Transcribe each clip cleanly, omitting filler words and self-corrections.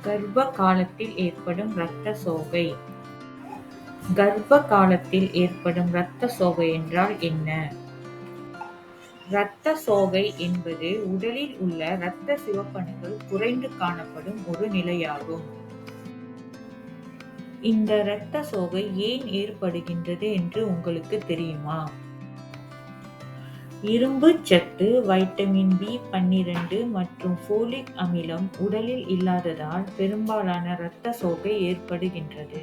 கர்ப்ப காலத்தில் ஏற்படும் இரத்த சோகை. கர்ப்ப காலத்தில் ஏற்படும் இரத்த சோகை என்றால் என்ன? இரத்த சோகை என்பது உடலில் உள்ள இரத்த சிவப்பணுக்கள் குறைந்து காணப்படும் ஒரு நிலையாகும். இந்த இரத்த சோகை ஏன் ஏற்படுகின்றது என்று உங்களுக்கு தெரியுமா? இரும்பு சத்து, வைட்டமின் B12 மற்றும் ஃபோலிக் அமிலம் உடலில் இல்லாததால் பெரும்பாலான இரத்த சோகை ஏற்படுகின்றது.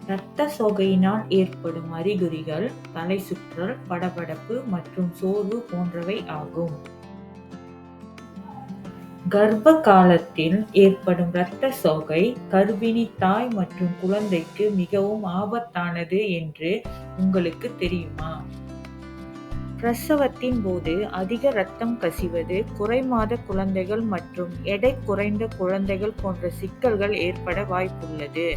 இரத்த சோகையினால் ஏற்படும் அறிகுறிகள் தலை சுற்றல், படபடப்பு மற்றும் சோர்வு போன்றவை ஆகும். கர்ப்ப காலத்தில் ஏற்படும் இரத்த சோகை கர்ப்பிணி தாய் மற்றும் குழந்தைக்கு மிகவும் ஆபத்தானது என்று உங்களுக்கு தெரியுமா? பிரசவத்தின் போது அதிக இரத்தம் கசிவது, குறைமாத குழந்தைகள் மற்றும் எடை குறைந்த குழந்தைகள் போன்ற சிக்கல்கள் ஏற்பட வாய்ப்புள்ளது.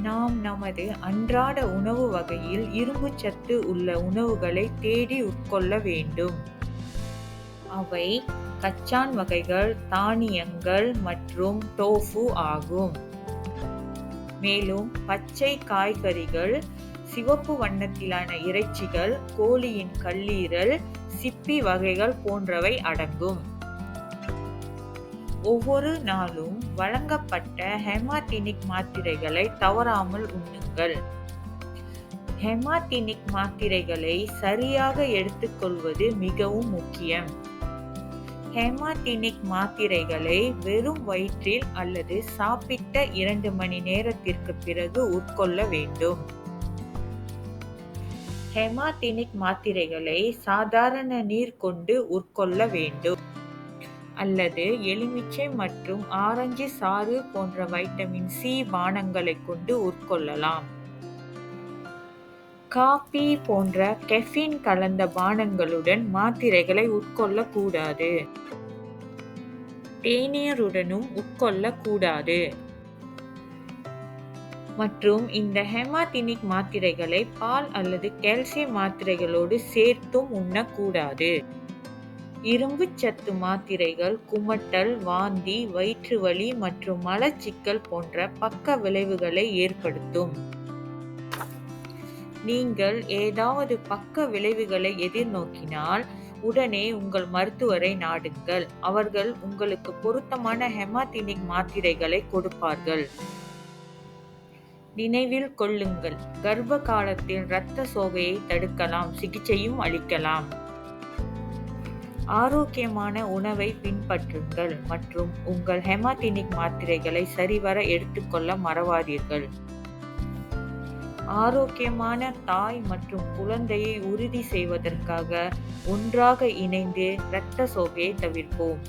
நாம் நமது அன்றாட உணவு வகையில் இரும்பு சத்து உள்ள உணவுகளை தேடி உட்கொள்ள வேண்டும். அவை கச்சான் வகைகள், தானியங்கள் மற்றும் டோஃபு ஆகும். மேலும் பச்சை காய்கறிகள், சிவப்பு வண்ணத்திலான இறைச்சிகள், கோழியின் கல்லீரல், சிப்பி வகைகள் போன்றவை அடங்கும். ஒவ்வொரு நாளும் வழங்கப்பட்ட ஹெமாடினிக் மாத்திரைகளை தவறாமல் உண்ணுங்கள். ஹெமாடினிக் மாத்திரைகளை சரியாக எடுத்துக்கொள்வது மிகவும் முக்கியம். ஹெமாடினிக் மாத்திரைகளை வெறும் வயிற்றில் அல்லது சாப்பிட்ட 2 மணி நேரத்திற்கு பிறகு உட்கொள்ள வேண்டும். ஹெமாடினிக் மாத்திரைகளை சாதாரண நீர் கொண்டு உட்கொள்ள வேண்டும் அல்லது எலுமிச்சை மற்றும் ஆரஞ்சு சாறு போன்ற வைட்டமின் C பானங்களை கொண்டு உட்கொள்ளலாம். காபி போன்ற கெஃபீன் கலந்த பானங்களுடன் மாத்திரைகளை உட்கொள்ளக்கூடாது. தேநீருடனும் உட்கொள்ளக்கூடாது. மற்றும் இந்த ஹெமாடினிக் மாத்திரைகளை பால் அல்லது கால்சியம் மாத்திரைகளோடு சேர்த்தும் உண்ணக்கூடாது. இரும்பு சத்து மாத்திரைகள் குமட்டல், வாந்தி, வயிற்று வலி மற்றும் மலச்சிக்கல் போன்ற பக்க விளைவுகளை ஏற்படுத்தும். நீங்கள் ஏதாவது பக்க விளைவுகளை எதிர்நோக்கினால் உடனே உங்கள் மருத்துவரை நாடுங்கள். அவர்கள் உங்களுக்கு பொருத்தமான ஹெமாடினிக் மாத்திரைகளை கொடுப்பார்கள். நினைவில் கொள்ளுங்கள், கர்ப்ப காலத்தில் இரத்த சோகையை தடுக்கலாம், சிகிச்சையும் அளிக்கலாம். ஆரோக்கியமான உணவை பின்பற்றுங்கள் மற்றும் உங்கள் ஹெமாடினிக் மாத்திரைகளை சரிவர எடுத்துக்கொள்ள மறவாதீர்கள். ஆரோக்கியமான தாய் மற்றும் குழந்தையை உறுதி செய்வதற்காக ஒன்றாக இணைந்து இரத்த சோகையை தவிர்ப்போம்.